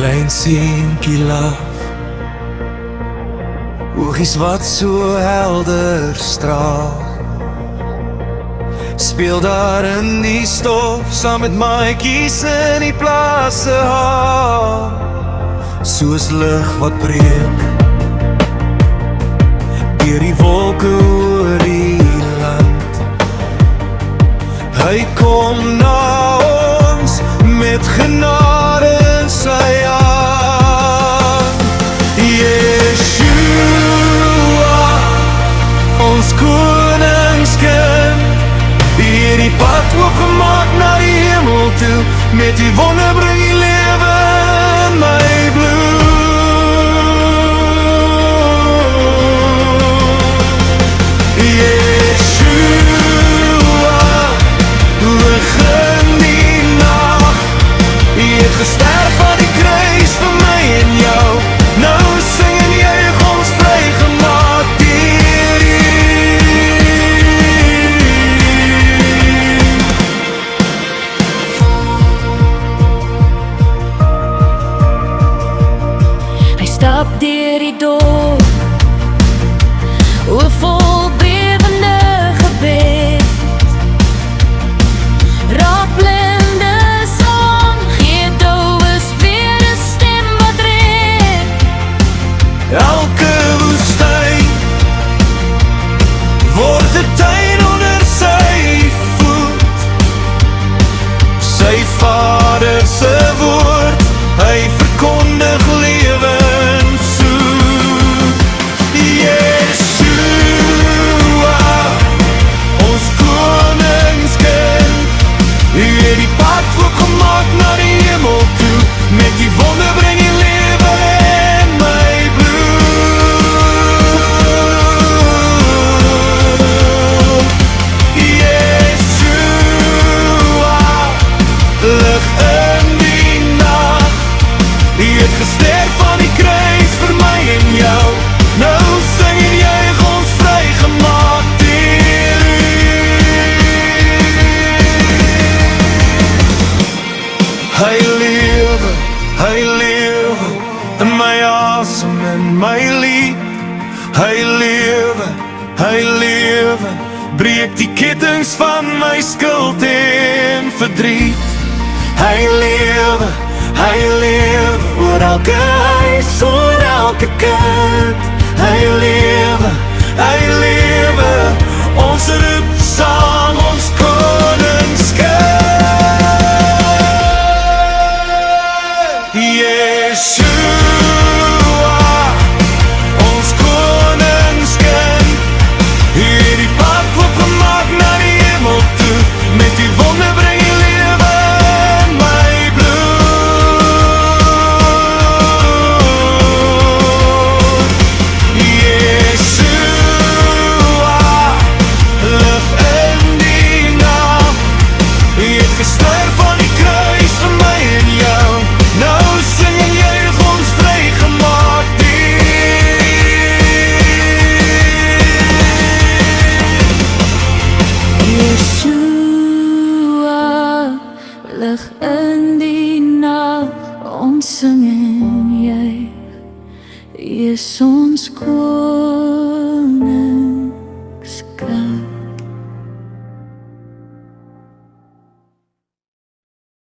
klein seentjie lag, oogies wat so helder straal, speel daar in die stof saam met maatjies in die plaas se haal, soos lig wat breek deur die wolke oor die land. Hy kom na ons met genade in sy hand. Yeshua, ons koningskind, hierdie pad oopgemaak na die hemel toe, met die wonder bring die lewe in my bloed. Gesterf aan die kruis vir my en jou, nou sing en juig ons vrygemaak deur U. Hy stap deur die dorp, oorvol bewende gebed, raak blinde son, gee dowes weer 'n stem wat red. Elke woestyn word 'n tuin onder sy voet, sy Vader se woord, hy verkondig lewenssoet. Yeshua, ons koningskind, U het die pad oopgemaak na die hemel toe, met die wonder bring die lewe in my bloed. Yeshua, lig in die nag, U het gesterf aan die kruis vir my en jou, nou sing en juig ons vrygemaak deur U. Hy lewe in my asem en my lied. Hy lewe, breek die kettings van my skuld en verdriet. Hy lewe, oor elke huis, oor elke kind. Hy lewe, ons roep saam ons koningskind. Yeshua, ons koningskind, hierdie pad oopgemaak na die hemel toe, met die wonder bring die lewe in my bloed. Yeshua, lig in die nag, U het gesterf aan die kruis vir my en jou, nou sing en juig ons vrygemaak deur Yeshua, lig in die nag, ons sing en juig, U is ons koning.